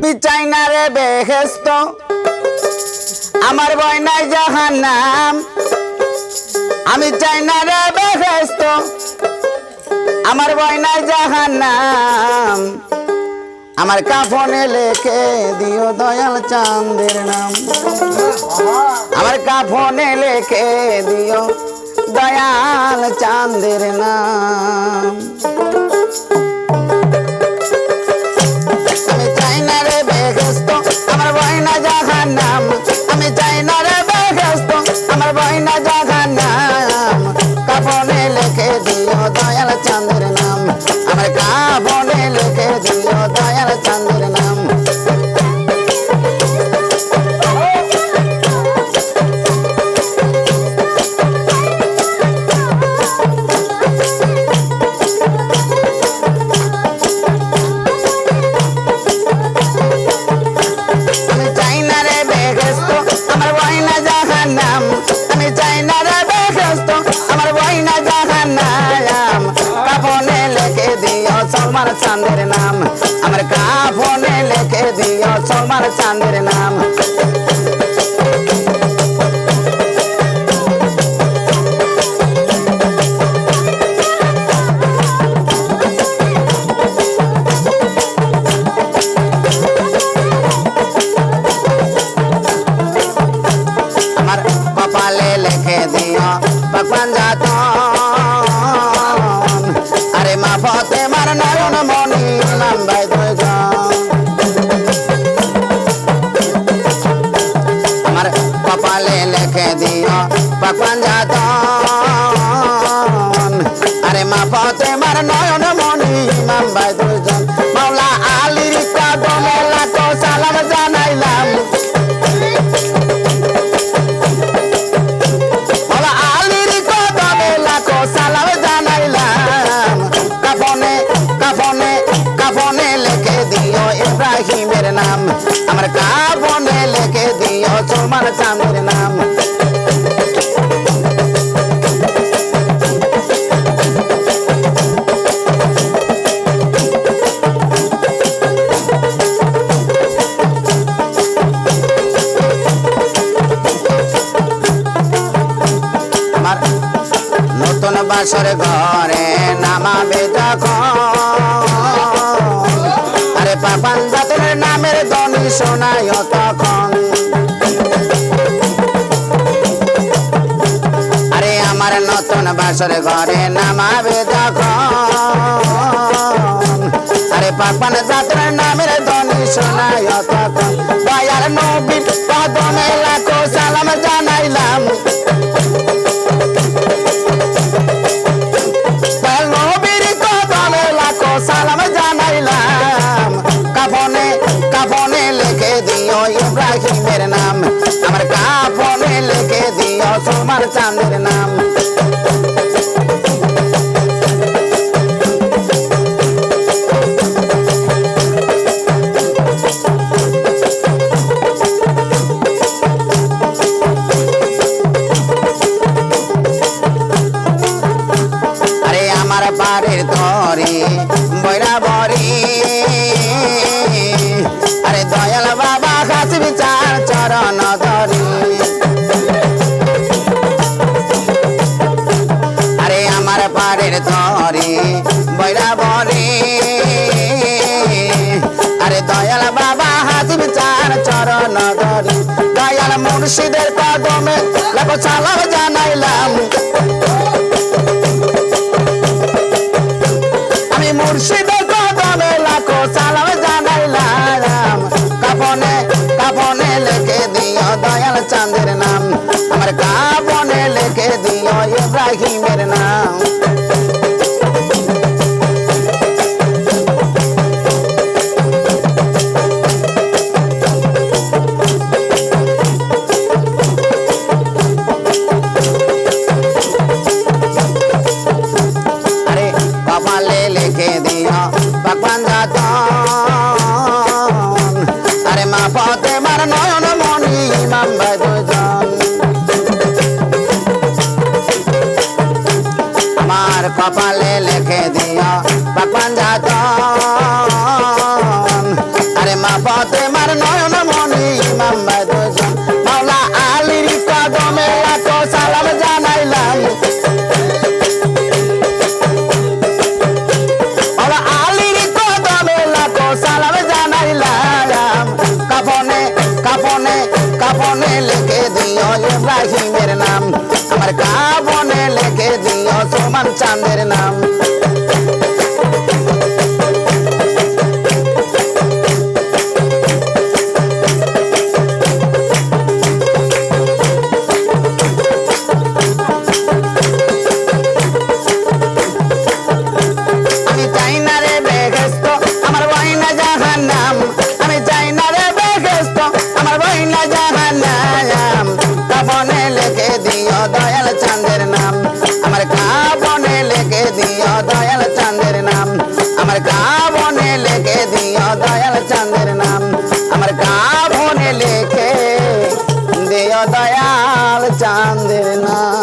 চাই না রে বেহেস্ত আমার ভয় নাই জাহান্নাম আমি চাই না রে বেহেস্ত আমার ভয় নাই জাহান্নাম আমার কাফনে লেখে দিও দয়াল চাঁদের নাম আমার কাফনে লেখে দিও দয়াল চাঁদের নাম আমি চাই না রে বেহেস্ত আমার ভয় না জাহান্নাম আমি চাই না রে বেহেস্ত আমার ভয় না জাহান্নাম কাফনে লেখে দিও দয়াল চাঁদের নাম আমার কাফনে লেখে দিও দয়াল চাঁদের নাম আমি চাই না রে বেহেস্ত আমার ভয় না জাহান্নাম কাফনে লেখে দিও সলমান চাঁদের নাম আমার কাফনে লেখে দিও সলমান চাঁদের নাম কপালে লেখে দিও ভগবান যাতন আরে মা ফতে মার নয়ন মনি লম্বাই দুইজন আমার কপালে লেখে দিও ভগবান যাতন আরে মা ফতে মার নয়ন মনি লম্বাই দুইজন মাওলা আলীর কদমে লাখো সালাম জানাইলাম সালাম জানাইলাম কাফনে লেখে দিও ইব্রাহিমের নাম আমার কাফনে লেখে দিও সলমান চাঁদের নাম নতুন বাসর ঘরে নামাবে যখন আরে পাপান জাতের নামের ধ্বনি শোনায় তখন আরে আমার নতুন বাসর ঘরে নামাবে যখন আরে পাপান জাতের নামের ধ্বনি শোনায় তখন দয়ার নবীর কদমে লাখো সালাম জানাইলাম সালাম জানাইলাম কাফনে লেখে দিও ইব্রাহিমের নাম আমার কাফনে লেখে দিও সলমান চাঁদের নাম আরে আমার বাড়ির ধরে বৈরাবরী আরে দয়াল বাবা খাস বিচার চরণ ধরি ফাতেমার নয়ন মনি ইমাম ভাই দুজন মাওলা আলীর কদমে লাখো সালাম জানাইলাম মাওলা আলীর কদমে লাখো সালাম জানাইলাম কাফনে কাফনে কাফনে লিখে দিও ইব্রাহিমের নাম আমার কাফনে লিখে দিও সুমন চাঁদের নাম दयाल चांद ना